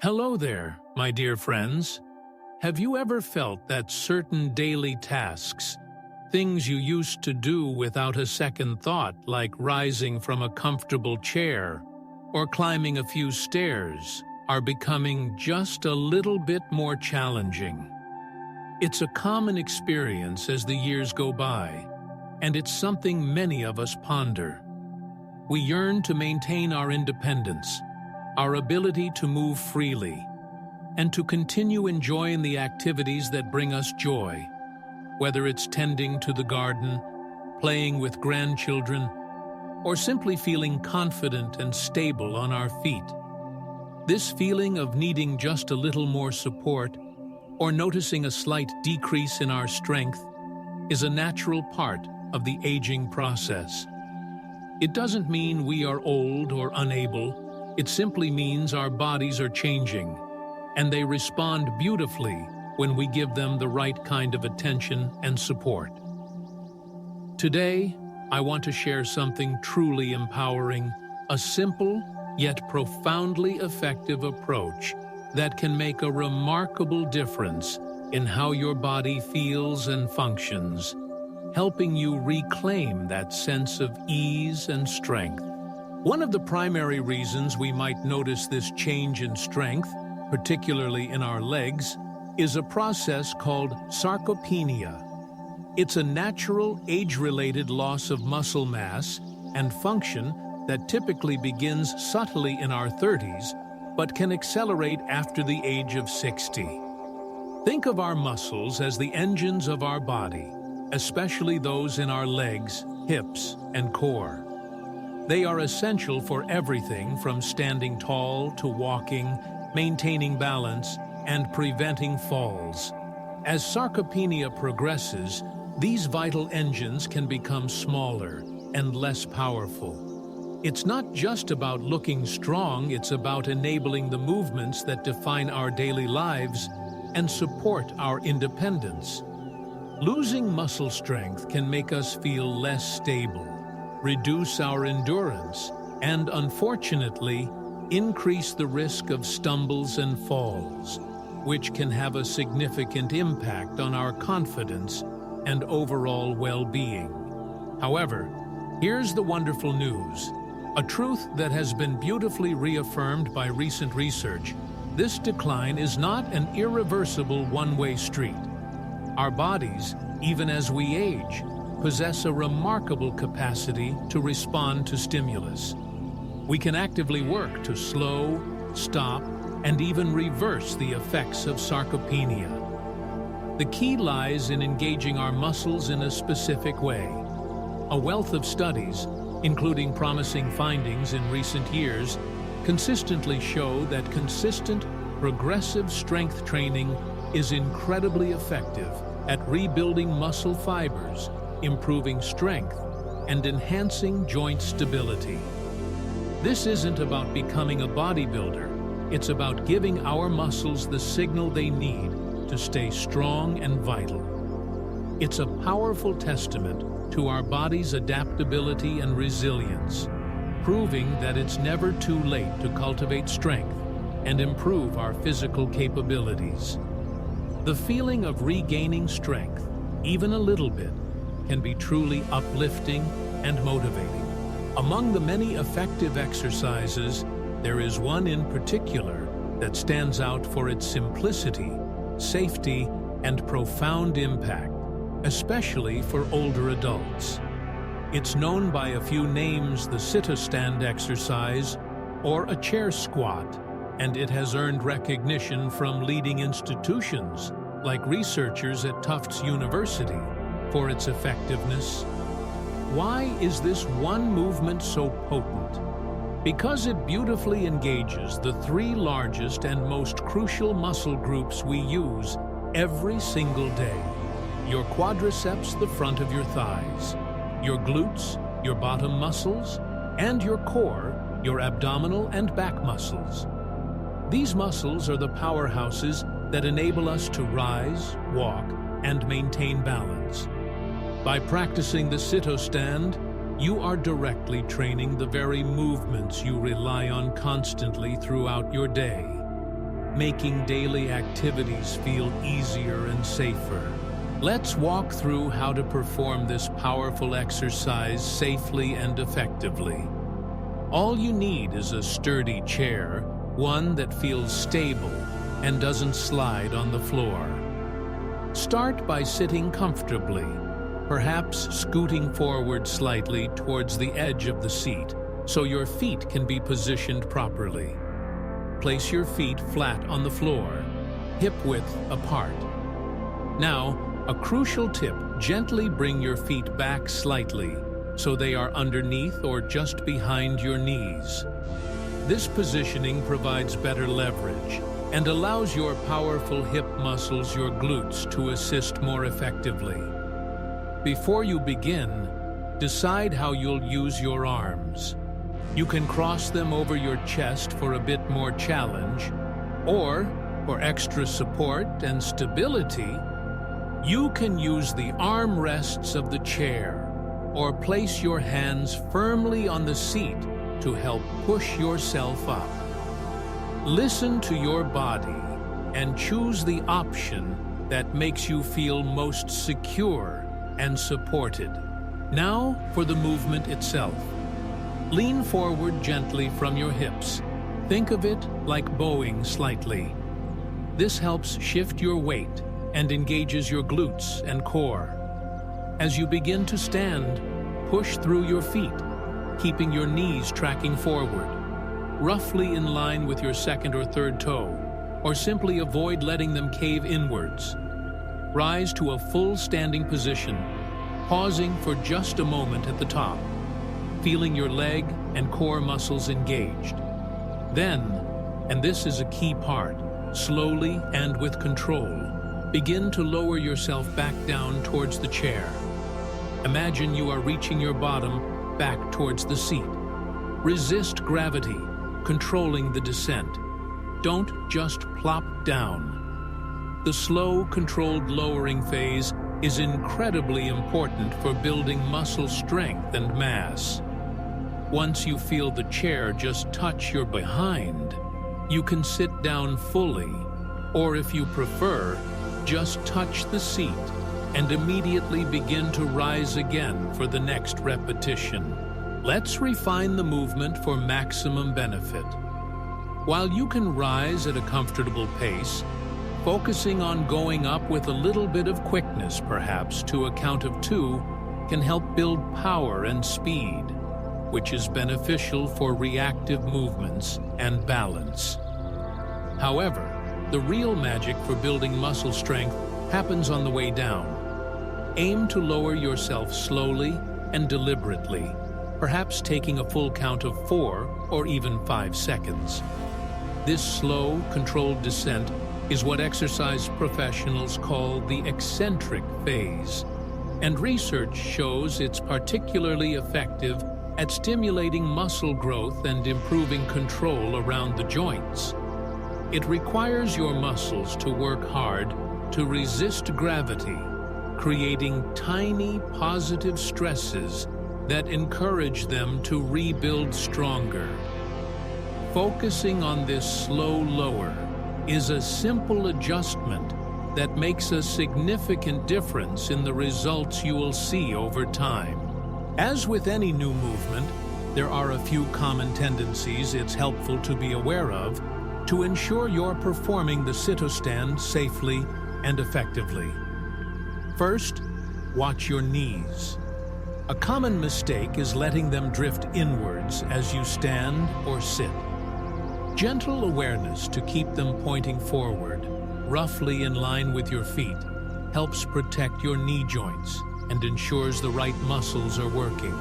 Hello there, my dear friends. Have you ever felt that certain daily tasks, things you used to do without a second thought, like rising from a comfortable chair or climbing a few stairs, are becoming just a little bit more challenging? It's a common experience as the years go by, and it's something many of us ponder. We yearn to maintain our independence, our ability to move freely, and to continue enjoying the activities that bring us joy, whether it's tending to the garden, playing with grandchildren, or simply feeling confident and stable on our feet. This feeling of needing just a little more support or noticing a slight decrease in our strength is a natural part of the aging process. It doesn't mean we are old or unable. It simply means our bodies are changing, and they respond beautifully when we give them the right kind of attention and support. Today, I want to share something truly empowering, a simple yet profoundly effective approach that can make a remarkable difference in how your body feels and functions, helping you reclaim that sense of ease and strength. One of the primary reasons we might notice this change in strength, particularly in our legs, is a process called sarcopenia. It's a natural, age-related loss of muscle mass and function that typically begins subtly in our 30s, but can accelerate after the age of 60. Think of our muscles as the engines of our body, especially those in our legs, hips, and core. They are essential for everything from standing tall to walking, maintaining balance, and preventing falls. As sarcopenia progresses, these vital engines can become smaller and less powerful. It's not just about looking strong, it's about enabling the movements that define our daily lives and support our independence. Losing muscle strength can make us feel less stable, reduce our endurance, and unfortunately, increase the risk of stumbles and falls, which can have a significant impact on our confidence and overall well-being. However, here's the wonderful news. A truth that has been beautifully reaffirmed by recent research: this decline is not an irreversible one-way street. Our bodies, even as we age, possess a remarkable capacity to respond to stimulus. We can actively work to slow, stop, and even reverse the effects of sarcopenia. The key lies in engaging our muscles in a specific way. A wealth of studies, including promising findings in recent years, consistently show that consistent, progressive strength training is incredibly effective at rebuilding muscle fibers, improving strength, and enhancing joint stability. This isn't about becoming a bodybuilder, it's about giving our muscles the signal they need to stay strong and vital. It's a powerful testament to our body's adaptability and resilience, proving that it's never too late to cultivate strength and improve our physical capabilities. The feeling of regaining strength, even a little bit, can be truly uplifting and motivating. Among the many effective exercises, there is one in particular that stands out for its simplicity, safety, and profound impact, especially for older adults. It's known by a few names: the sit-to-stand exercise or a chair squat, and it has earned recognition from leading institutions like researchers at Tufts University for its effectiveness. Why is this one movement so potent? Because it beautifully engages the three largest and most crucial muscle groups we use every single day: your quadriceps, the front of your thighs, your glutes, your bottom muscles, and your core, your abdominal and back muscles. These muscles are the powerhouses that enable us to rise, walk, and maintain balance. By practicing the sit-to-stand, you are directly training the very movements you rely on constantly throughout your day. making daily activities feel easier and safer. Let's walk through how to perform this powerful exercise safely and effectively. All you need is a sturdy chair, one that feels stable and doesn't slide on the floor. Start by sitting comfortably, perhaps scooting forward slightly towards the edge of the seat so your feet can be positioned properly. Place your feet flat on the floor, hip-width apart. Now, a crucial tip: gently bring your feet back slightly so they are underneath or just behind your knees. This positioning provides better leverage and allows your powerful hip muscles, your glutes, to assist more effectively. Before you begin, decide how you'll use your arms. You can cross them over your chest for a bit more challenge, or, for extra support and stability, you can use the arm rests of the chair or place your hands firmly on the seat to help push yourself up. Listen to your body and choose the option that makes you feel most secure and supported. Now for the movement itself. Lean forward gently from your hips. Think of it like bowing slightly. This helps shift your weight and engages your glutes and core. As you begin to stand, push through your feet, keeping your knees tracking forward, roughly in line with your second or third toe, or simply avoid letting them cave inwards. Rise to a full standing position, pausing for just a moment at the top, feeling your leg and core muscles engaged. Then, and this is a key part, slowly and with control, begin to lower yourself back down towards the chair. Imagine you are reaching your bottom back towards the seat. Resist gravity, controlling the descent. Don't just plop down. The slow, controlled lowering phase is incredibly important for building muscle strength and mass. Once you feel the chair just touch your behind, you can sit down fully, or if you prefer, just touch the seat and immediately begin to rise again for the next repetition. Let's refine the movement for maximum benefit. While you can rise at a comfortable pace, focusing on going up with a little bit of quickness, perhaps to a count of 2, can help build power and speed, which is beneficial for reactive movements and balance. However, the real magic for building muscle strength happens on the way down. Aim to lower yourself slowly and deliberately, perhaps taking a full count of 4 or even 5 seconds. This slow, controlled descent is what exercise professionals call the eccentric phase, and research shows it's particularly effective at stimulating muscle growth and improving control around the joints. It requires your muscles to work hard to resist gravity, creating tiny positive stresses that encourage them to rebuild stronger. Focusing on this slow lower is a simple adjustment that makes a significant difference in the results you will see over time. As with any new movement, there are a few common tendencies it's helpful to be aware of to ensure you're performing the sit-o-stand safely and effectively. First, watch your knees. A common mistake is letting them drift inwards as you stand or sit. Gentle awareness to keep them pointing forward, roughly in line with your feet, helps protect your knee joints and ensures the right muscles are working.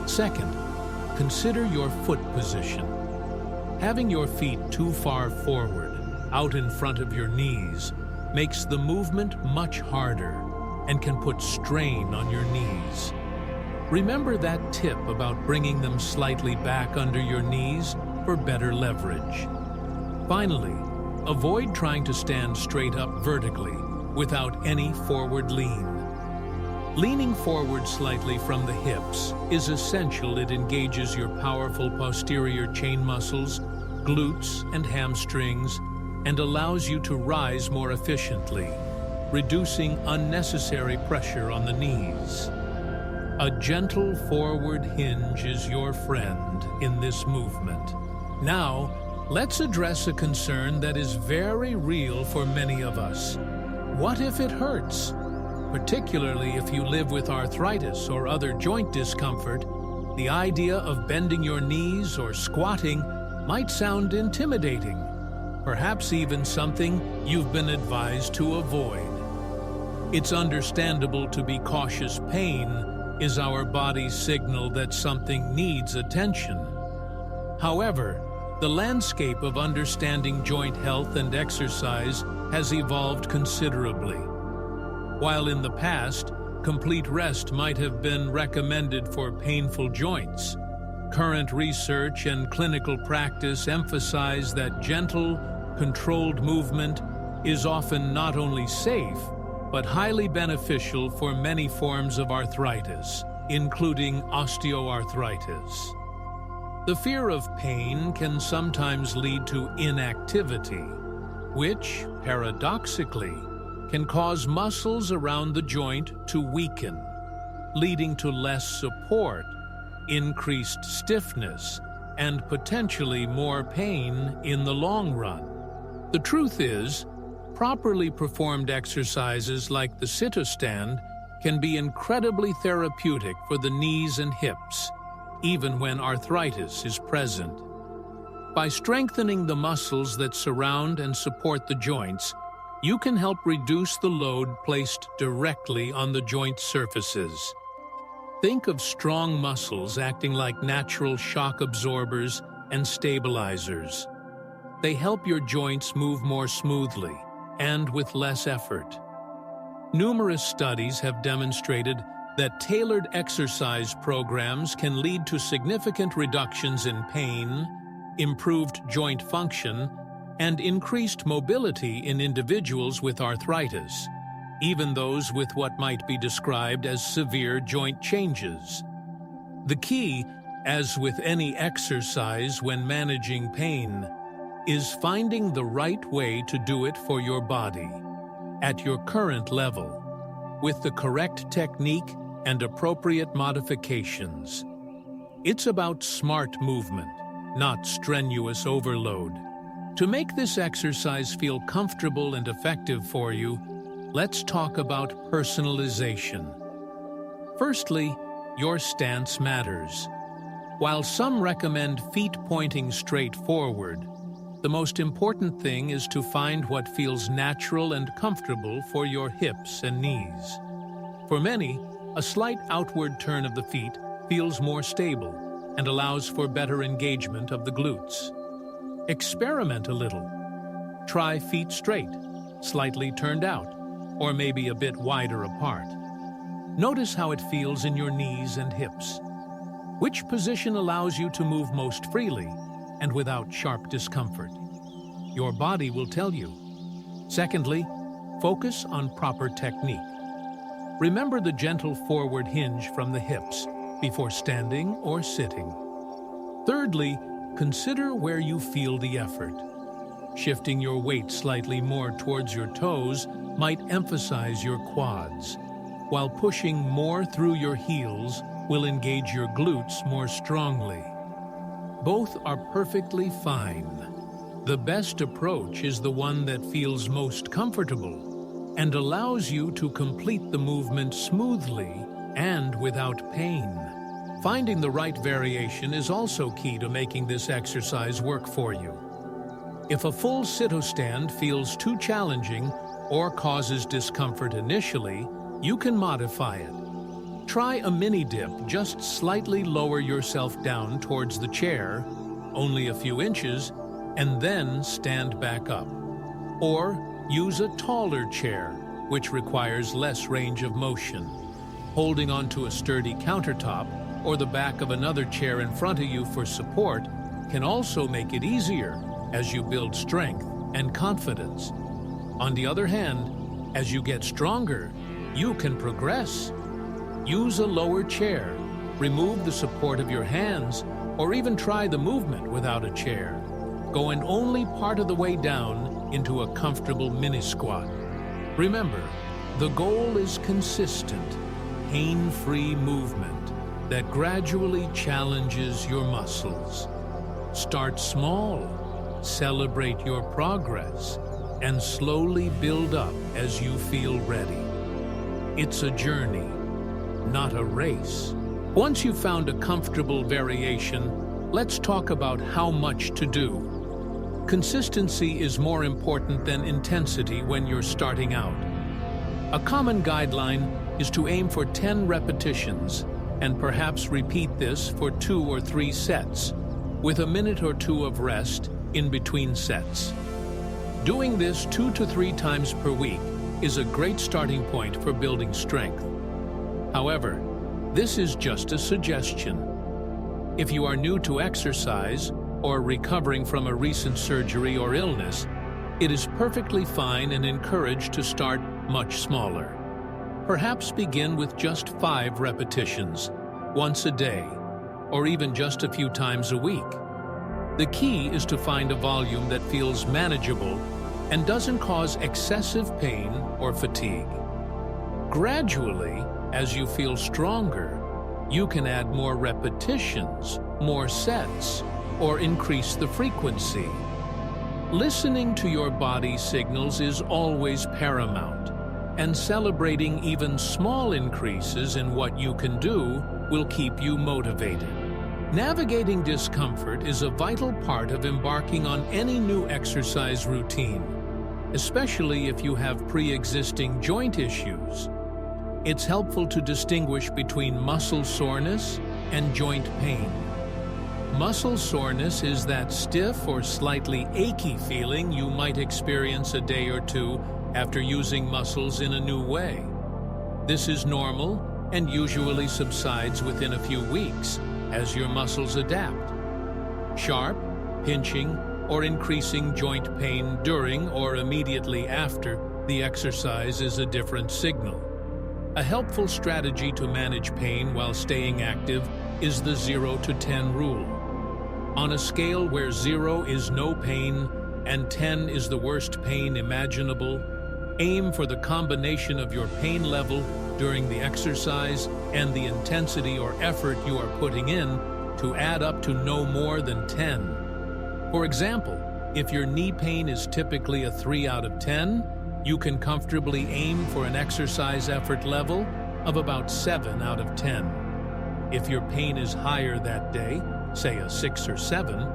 Second, consider your foot position. Having your feet too far forward, out in front of your knees, makes the movement much harder and can put strain on your knees. Remember that tip about bringing them slightly back under your knees for better leverage. Finally, avoid trying to stand straight up vertically without any forward lean. Leaning forward slightly from the hips is essential. It engages your powerful posterior chain muscles, glutes and hamstrings, and allows you to rise more efficiently, reducing unnecessary pressure on the knees. A gentle forward hinge is your friend in this movement. Now, let's address a concern that is very real for many of us. What if it hurts? Particularly if you live with arthritis or other joint discomfort, the idea of bending your knees or squatting might sound intimidating, perhaps even something you've been advised to avoid. It's understandable to be cautious. Pain is our body's signal that something needs attention. However, the landscape of understanding joint health and exercise has evolved considerably. While in the past, complete rest might have been recommended for painful joints, current research and clinical practice emphasize that gentle, controlled movement is often not only safe, but highly beneficial for many forms of arthritis, including osteoarthritis. The fear of pain can sometimes lead to inactivity, which, paradoxically, can cause muscles around the joint to weaken, leading to less support, increased stiffness, and potentially more pain in the long run. The truth is, properly performed exercises like the sit-stand can be incredibly therapeutic for the knees and hips, even when arthritis is present. By strengthening the muscles that surround and support the joints, you can help reduce the load placed directly on the joint surfaces. Think of strong muscles acting like natural shock absorbers and stabilizers. They help your joints move more smoothly and with less effort. Numerous studies have demonstrated that tailored exercise programs can lead to significant reductions in pain, improved joint function, and increased mobility in individuals with arthritis, even those with what might be described as severe joint changes. The key, as with any exercise when managing pain, is finding the right way to do it for your body, at your current level, with the correct technique and appropriate modifications. It's about smart movement, not strenuous overload. To make this exercise feel comfortable and effective for you, let's talk about personalization. Firstly, your stance matters. While some recommend feet pointing straight forward, the most important thing is to find what feels natural and comfortable for your hips and knees. For many, a slight outward turn of the feet feels more stable and allows for better engagement of the glutes. Experiment a little. Try feet straight, slightly turned out, or maybe a bit wider apart. Notice how it feels in your knees and hips. Which position allows you to move most freely and without sharp discomfort? Your body will tell you. Secondly, focus on proper technique. Remember the gentle forward hinge from the hips before standing or sitting. Thirdly, consider where you feel the effort. Shifting your weight slightly more towards your toes might emphasize your quads, while pushing more through your heels will engage your glutes more strongly. Both are perfectly fine. The best approach is the one that feels most comfortable and allows you to complete the movement smoothly and without pain. Finding the right variation is also key to making this exercise work for you. If a full sit-stand feels too challenging or causes discomfort initially, you can modify it. Try a mini dip. Just slightly lower yourself down towards the chair, only a few inches, and then stand back up. Or use a taller chair, which requires less range of motion. Holding onto a sturdy countertop or the back of another chair in front of you for support can also make it easier as you build strength and confidence. On the other hand, as you get stronger, you can progress. Use a lower chair, remove the support of your hands, or even try the movement without a chair. Going only part of the way down into a comfortable mini-squat. Remember, the goal is consistent, pain-free movement that gradually challenges your muscles. Start small, celebrate your progress, and slowly build up as you feel ready. It's a journey, not a race. Once you've found a comfortable variation, let's talk about how much to do. Consistency is more important than intensity when you're starting out. A common guideline is to aim for 10 repetitions and perhaps repeat this for 2 or 3 sets, with a minute or 2 of rest in between sets. Doing this 2 to 3 times per week is a great starting point for building strength. However, this is just a suggestion. If you are new to exercise or recovering from a recent surgery or illness, it is perfectly fine and encouraged to start much smaller. Perhaps begin with just 5 repetitions, once a day, or even just a few times a week. The key is to find a volume that feels manageable and doesn't cause excessive pain or fatigue. Gradually, as you feel stronger, you can add more repetitions, more sets, or increase the frequency. Listening to your body signals is always paramount, and celebrating even small increases in what you can do will keep you motivated. Navigating discomfort is a vital part of embarking on any new exercise routine, especially if you have pre-existing joint issues. It's helpful to distinguish between muscle soreness and joint pain. Muscle soreness is that stiff or slightly achy feeling you might experience a day or two after using muscles in a new way. This is normal and usually subsides within a few weeks as your muscles adapt. Sharp, pinching, or increasing joint pain during or immediately after the exercise is a different signal. A helpful strategy to manage pain while staying active is the 0 to 10 rule. On a scale where 0 is no pain and 10 is the worst pain imaginable, aim for the combination of your pain level during the exercise and the intensity or effort you are putting in to add up to no more than 10. For example, if your knee pain is typically a 3 out of 10, you can comfortably aim for an exercise effort level of about 7 out of 10. If your pain is higher that day, say a 6 or 7,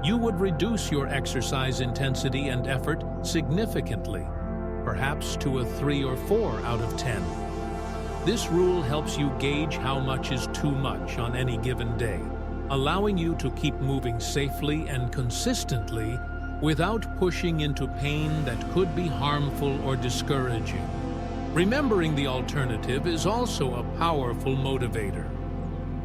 you would reduce your exercise intensity and effort significantly, perhaps to a 3 or 4 out of 10. This rule helps you gauge how much is too much on any given day, allowing you to keep moving safely and consistently without pushing into pain that could be harmful or discouraging. Remembering the alternative is also a powerful motivator.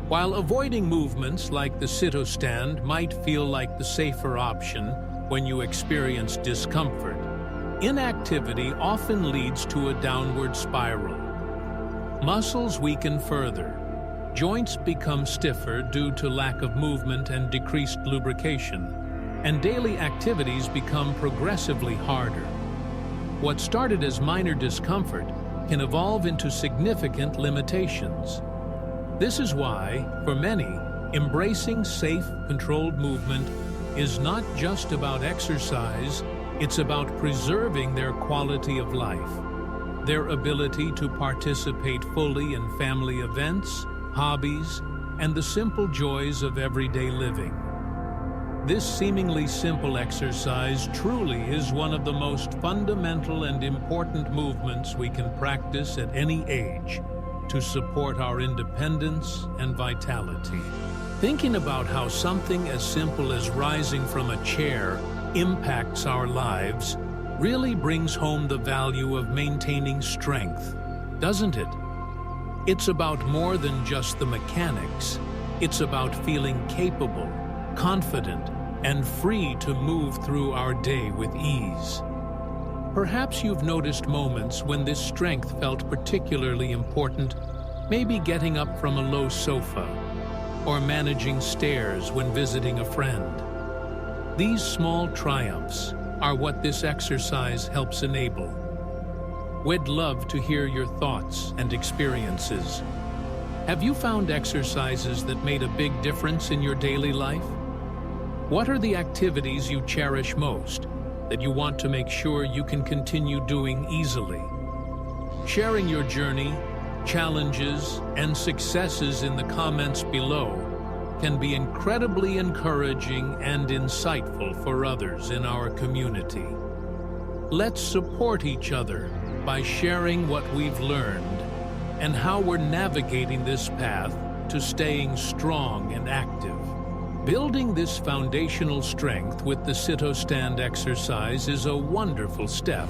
While avoiding movements like the sit-o-stand might feel like the safer option when you experience discomfort, inactivity often leads to a downward spiral. Muscles weaken further. Joints become stiffer due to lack of movement and decreased lubrication, and daily activities become progressively harder. What started as minor discomfort can evolve into significant limitations. This is why, for many, embracing safe, controlled movement is not just about exercise, it's about preserving their quality of life, their ability to participate fully in family events, hobbies, and the simple joys of everyday living. This seemingly simple exercise truly is one of the most fundamental and important movements we can practice at any age to support our independence and vitality. Thinking about how something as simple as rising from a chair impacts our lives really brings home the value of maintaining strength, doesn't it? It's about more than just the mechanics. It's about feeling capable, confident, and free to move through our day with ease. Perhaps you've noticed moments when this strength felt particularly important, maybe getting up from a low sofa, or managing stairs when visiting a friend. These small triumphs are what this exercise helps enable. We'd love to hear your thoughts and experiences. Have you found exercises that made a big difference in your daily life? What are the activities you cherish most that you want to make sure you can continue doing easily? Sharing your journey, challenges, and successes in the comments below can be incredibly encouraging and insightful for others in our community. Let's support each other by sharing what we've learned and how we're navigating this path to staying strong and active. Building this foundational strength with the sit-o-stand exercise is a wonderful step,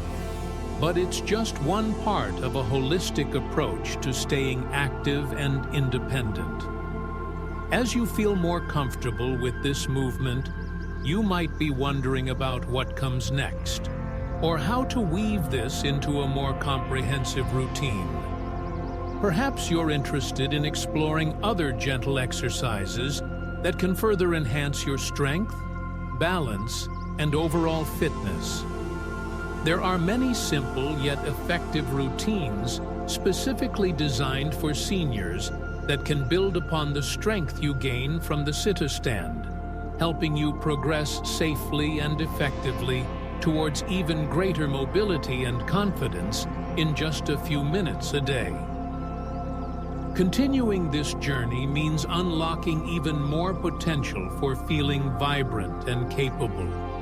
but it's just one part of a holistic approach to staying active and independent. As you feel more comfortable with this movement, you might be wondering about what comes next, or how to weave this into a more comprehensive routine. Perhaps you're interested in exploring other gentle exercises that can further enhance your strength, balance, and overall fitness. There are many simple yet effective routines specifically designed for seniors that can build upon the strength you gain from the sit-o-stand, helping you progress safely and effectively towards even greater mobility and confidence in just a few minutes a day. Continuing this journey means unlocking even more potential for feeling vibrant and capable.